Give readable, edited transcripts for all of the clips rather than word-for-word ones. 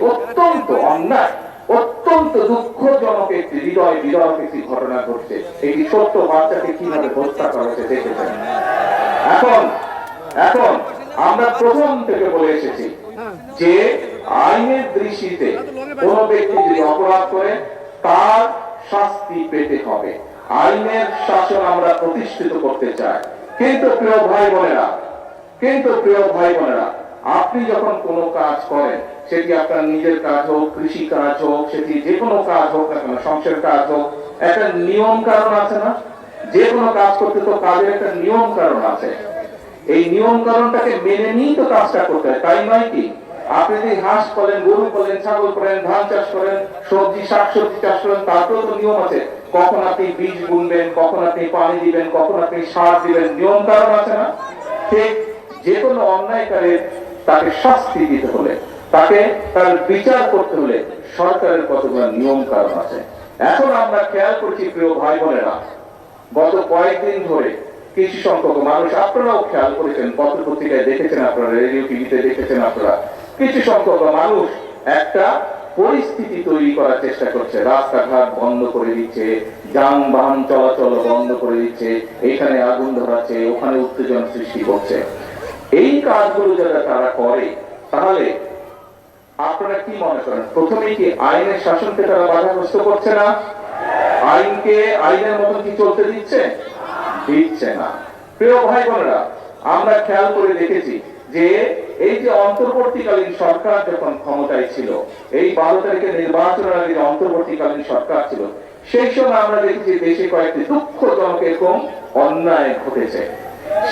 অত্যন্ত অন্যায়, অত্যন্ত দুঃখজনক একটি হৃদয় বিদারক একটি ঘটনা ঘটছে। একটি ছোট্ট বাচ্চাকে কিভাবে হত্যা করা হয়েছে দেখেছেন। এখন এখন আমরা প্রথম থেকে বলে এসেছি যে আইনের দৃষ্টিতে কোন ব্যক্তি যদি অপরাধ করে তার শাস্তি পেতে হবে। আইনের শাসন আমরা প্রতিষ্ঠিত করতে চাই। কিন্তু প্রিয় ভাই বোনেরা, আপনি যখন কোনো কাজ করেন, সেটি আপনার নিজের কাজ হোক, কৃষি কাজ হোক, সেটি যে কোনো কাজ হোক না কেন, সংসারের কাজ হোক, একটা নিয়ম কারণ আছে না? যে কোনো কাজ করতে তো কাজের একটা নিয়ম কারণ আছে। এই নিয়ম কারণটাকে মেনে নিয়ে তো কাজটা করতে হয়, তাই নয় কি? আপনি যদি হাঁস করেন, গরু করেন, ছাগল করেন, ধান চাষ করেন, সবজি শাকসবজি চাষ করেন, তারপরেও তো নিয়ম আছে। কখন আপনি বীজ বুনবেন, কখন আপনি পানি দিবেন, কখন আপনি সার দিবেন, নিয়ম কারণ আছে না? ঠিক যে কোনো অন্যায়কারীর তাকে শাস্তি দিতে হলে, তাকে তার বিচার করতে হলে সরকারের কতগুলো নিয়ম কারণ আছে। এখন আমরা খেয়াল করছি প্রিয় ভাই বোনেরা, গত কয়েকদিন ধরে কিছু সংখ্যক মানুষ, আপনারাও খেয়াল করেছেন, পত্র পত্রিকায় দেখেছেন, আপনারা রেডিও টিভিতে দেখেছেন, আপনারা কিছু সংখ্যক মানুষ একটা পরিস্থিতি তৈরি করার চেষ্টা করছে। রাস্তাঘাট বন্ধ করে দিচ্ছে, যানবাহন চলাচল বন্ধ করে দিচ্ছে, এখানে আগুন ধরাচ্ছে, ওখানে উত্তেজনা সৃষ্টি করছে। এই কাজগুলো যারা তারা করে, তাহলে আপনারা কি মনে করেন, প্রথমেই কি আইনের শাসনকে তারা বাধাগ্রস্ত করছে না? আইনকে আইনের মতন কি চলতে দিচ্ছে না। প্রিয় ভাই বোনেরা, আমরা খেয়াল করে দেখেছি যে এই যে অন্তর্বর্তীকালীন সরকার যখন ক্ষমতায় ছিল, এই 12 তারিখের নির্বাচনের আগে অন্তর্বর্তীকালীন সরকার ছিল, সেই সময় আমরা দেখেছি দেশে কয়েকটি দুঃখজনক এরকম অন্যায় ঘটেছে।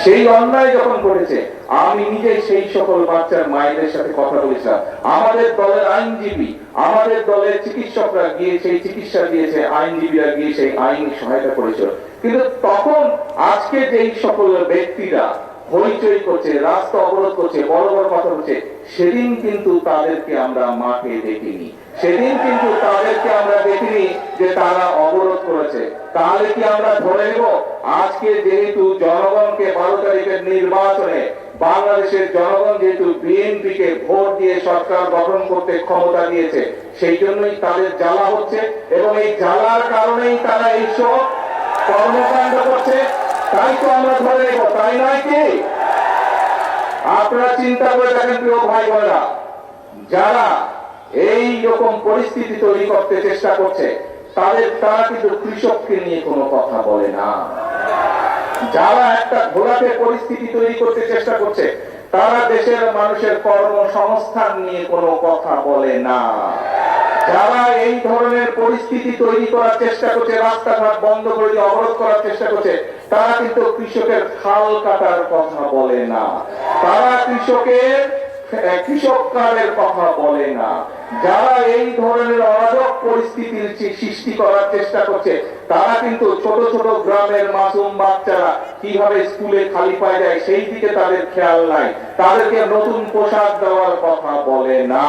সেই অন্যায় যখন ঘটেছে, আমি নিজে সেই সকল বাচ্চার মায়েদের সাথে কথা বলেছিলাম। আমাদের দলের আইনজীবী, আমাদের দলের চিকিৎসকরা গিয়ে সেই চিকিৎসা দিয়েছে, আইনজীবীরা গিয়ে সেই আইনি সহায়তা করেছিল। কিন্তু তখন আজকে যেই সকল ব্যক্তিরা হইচই করছে, রাস্তা অবরোধ করছে, বড় বড় কথা হচ্ছে, সেদিন কিন্তু তাদেরকে আমরা মাঠে দেখিনি। সেদিন কিন্তু তাদেরকে আমরা দেখিনি যে তারা অবরোধ করেছে। তাহলে কি আমরা ধরে নেব আজকে যেহেতু জনগণকে 12 তারিখের নির্বাচনে বাংলাদেশের জনগণ যেহেতু বিএনপি কে ভোট দিয়ে সরকার গঠন করতে ক্ষমতা দিয়েছে, সেই জন্যই তাদের জ্বালা হচ্ছে, এবং এই জ্বালার কারণেই তারা এইসব কর্মকাণ্ড করছে। তাই তো আমরা ধরে নেব, তাই নয় কি? আপনারা চিন্তা করে দেখেন প্রিয় ভাই বোনেরা, যারা এই রকম পরিস্থিতি তৈরি করতে চেষ্টা করছে, তারা কিন্তু কৃষককে নিয়ে কোনো কথা বলে না। যারা একটা ঘোলাটে পরিস্থিতি তৈরি করতে চেষ্টা করছে, তারা দেশের মানুষের কর্মসংস্থান নিয়ে কোনো কথা বলে না। যারা এই ধরনের পরিস্থিতি তৈরি করার চেষ্টা করছে, রাস্তাঘাট বন্ধ করে দিয়ে অবরোধ করার চেষ্টা করছে, তারা কিন্তু কৃষকের খাল কাটার কথা বলে না, তারা কৃষক কার্ডের কথা বলে না। যারা এই ধরনের অরাজক পরিস্থিতির সৃষ্টি করার চেষ্টা করছে, তারা কিন্তু ছোট ছোট গ্রামের মাসুম বাচ্চারা কিভাবে স্কুলে খালি পায় যায় সেই দিকে তাদের খেয়াল নাই, তাদেরকে নতুন পোশাক দেওয়ার কথা বলে না।